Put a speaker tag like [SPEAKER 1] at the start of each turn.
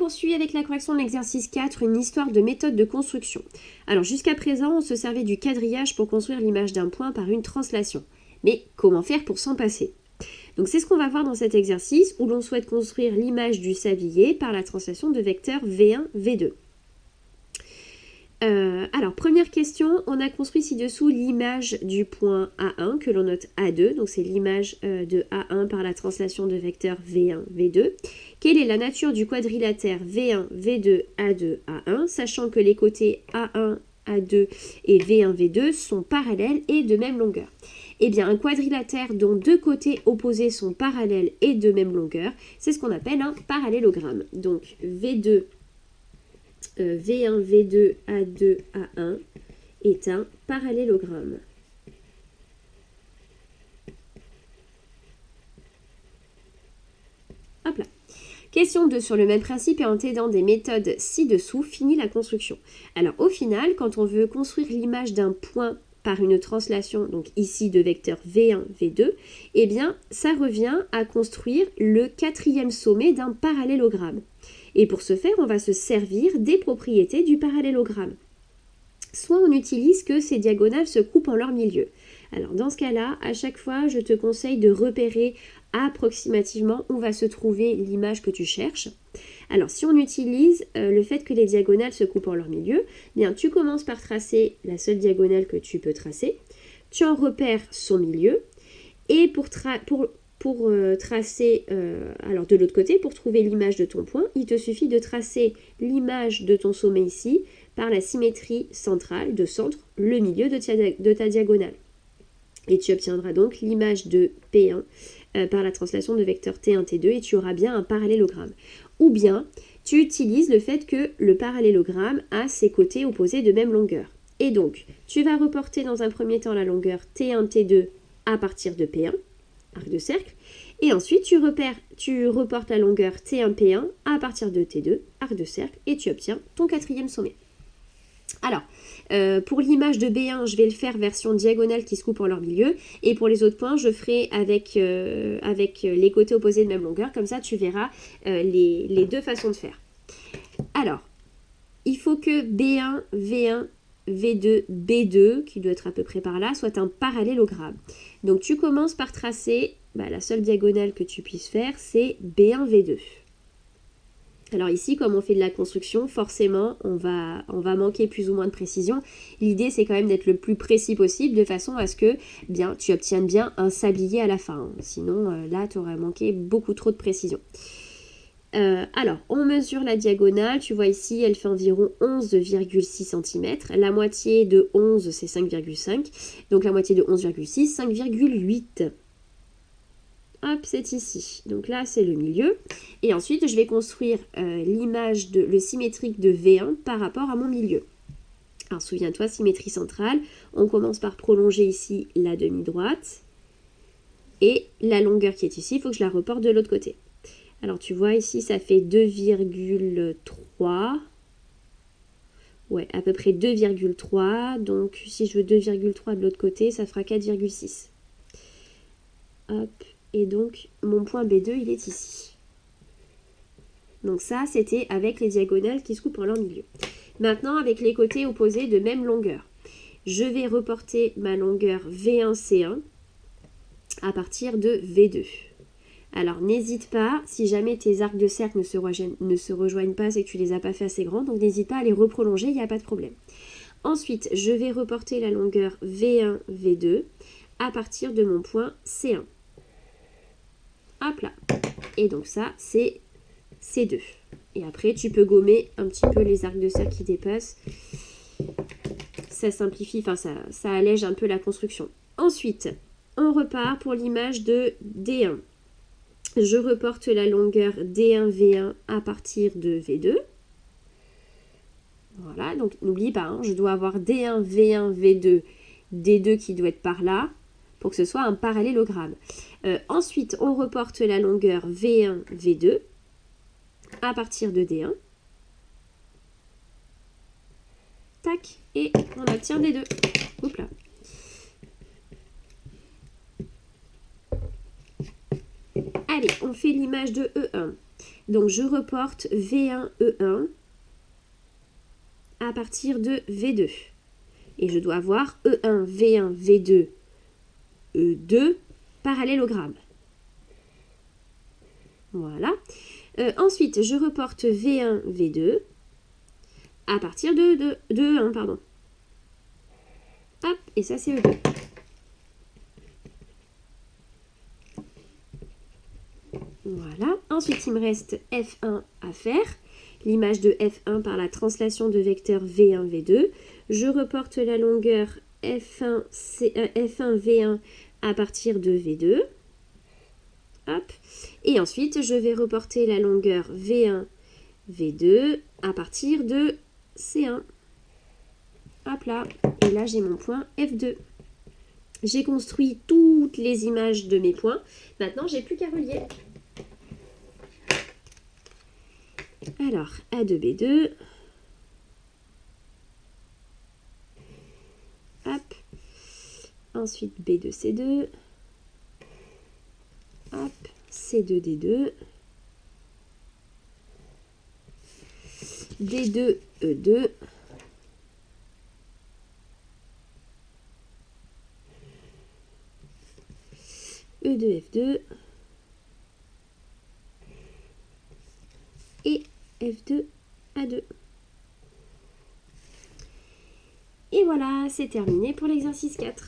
[SPEAKER 1] poursuit avec la correction de l'exercice 4, une histoire de méthode de construction. Alors jusqu'à présent, on se servait du quadrillage pour construire l'image d'un point par une translation. Mais comment faire pour s'en passer? Donc c'est ce qu'on va voir dans cet exercice où l'on souhaite construire l'image du sablier par la translation de vecteurs V1, V2. Alors, première question, on a construit ci-dessous l'image du point A1 que l'on note A2, donc c'est l'image de A1 par la translation de vecteurs V1, V2. Quelle est la nature du quadrilatère V1, V2, A2, A1, sachant que les côtés A1, A2 et V1, V2 sont parallèles et de même longueur? Eh bien, un quadrilatère dont deux côtés opposés sont parallèles et de même longueur, c'est ce qu'on appelle un parallélogramme. Donc, V1, V2, A2, A1 est un parallélogramme. Hop là. Question 2. Sur le même principe et en t'aidant des méthodes ci-dessous, finis la construction. Alors, au final, quand on veut construire l'image d'un point par une translation, donc ici de vecteurs V1, V2, eh bien, ça revient à construire le quatrième sommet d'un parallélogramme. Et pour ce faire, on va se servir des propriétés du parallélogramme. Soit on utilise que ces diagonales se coupent en leur milieu. Alors dans ce cas-là, à chaque fois, je te conseille de repérer approximativement où va se trouver l'image que tu cherches. Alors si on utilise le fait que les diagonales se coupent en leur milieu, eh bien tu commences par tracer la seule diagonale que tu peux tracer, tu en repères son milieu, et pour tracer, alors de l'autre côté, pour trouver l'image de ton point, il te suffit de tracer l'image de ton sommet ici par la symétrie centrale, de centre, le milieu de ta diagonale. Et tu obtiendras donc l'image de P1 par la translation de vecteurs T1, T2 et tu auras bien un parallélogramme. Ou bien, tu utilises le fait que le parallélogramme a ses côtés opposés de même longueur. Et donc, tu vas reporter dans un premier temps la longueur T1, T2 à partir de P1, arc de cercle, et ensuite tu reportes la longueur T1, P1 à partir de T2, arc de cercle, et tu obtiens ton quatrième sommet. Alors, pour l'image de B1, je vais le faire version diagonale qui se coupe en leur milieu, et pour les autres points, je ferai avec les côtés opposés de même longueur, comme ça tu verras les deux façons de faire. Alors, il faut que B1, V1, V2, B2, qui doit être à peu près par là, soit un parallélogramme. Donc tu commences par tracer, la seule diagonale que tu puisses faire, c'est B1, V2. Alors ici, comme on fait de la construction, forcément, on va manquer plus ou moins de précision. L'idée, c'est quand même d'être le plus précis possible, de façon à ce que tu obtiennes bien un sablier à la fin. Sinon, là, tu aurais manqué beaucoup trop de précision. Alors, on mesure la diagonale. Tu vois ici, elle fait environ 11,6 cm. La moitié de 11, c'est 5,5. Donc la moitié de 11,6, 5,8. Hop, c'est ici. Donc là, c'est le milieu. Et ensuite, je vais construire l'image le symétrique de V1 par rapport à mon milieu. Alors, souviens-toi, symétrie centrale. On commence par prolonger ici la demi-droite. Et la longueur qui est ici, il faut que je la reporte de l'autre côté. Alors, tu vois, ici, ça fait 2,3. Ouais, à peu près 2,3. Donc, si je veux 2,3 de l'autre côté, ça fera 4,6. Hop. Et donc, mon point B2, il est ici. Donc ça, c'était avec les diagonales qui se coupent en leur milieu. Maintenant, avec les côtés opposés de même longueur. Je vais reporter ma longueur V1C1 à partir de V2. Alors, n'hésite pas, si jamais tes arcs de cercle ne se rejoignent pas, c'est que tu ne les as pas fait assez grands, donc n'hésite pas à les reprolonger, il n'y a pas de problème. Ensuite, je vais reporter la longueur V1, V2 à partir de mon point C1. Hop là. Et donc ça, c'est C2. Et après, tu peux gommer un petit peu les arcs de cercle qui dépassent. Ça simplifie, ça allège un peu la construction. Ensuite, on repart pour l'image de D1. Je reporte la longueur D1V1 à partir de V2. Voilà, donc n'oublie pas, je dois avoir D1, V1, V2, D2 qui doit être par là, pour que ce soit un parallélogramme. Ensuite, on reporte la longueur V1, V2 à partir de D1. Tac, et on obtient D2. Oups là. Allez, on fait l'image de E1. Donc je reporte V1, E1 à partir de V2. Et je dois avoir E1, V1, V2, E2 parallélogramme. Voilà. Ensuite, je reporte V1, V2 à partir de E1, pardon. Hop, et ça c'est E2. Voilà. Ensuite, il me reste F1 à faire. L'image de F1 par la translation de vecteur V1, V2. Je reporte la longueur F1, F1 V1 à partir de V2. Hop. Et ensuite, je vais reporter la longueur V1, V2 à partir de C1. Hop là. Et là, j'ai mon point F2. J'ai construit toutes les images de mes points. Maintenant, j'ai plus qu'à relier. Alors, A2, B2. Hop. Ensuite, B2, C2. Hop. C2, D2. D2, E2. E2, F2. Et F2, A2. Et voilà, c'est terminé pour l'exercice 4.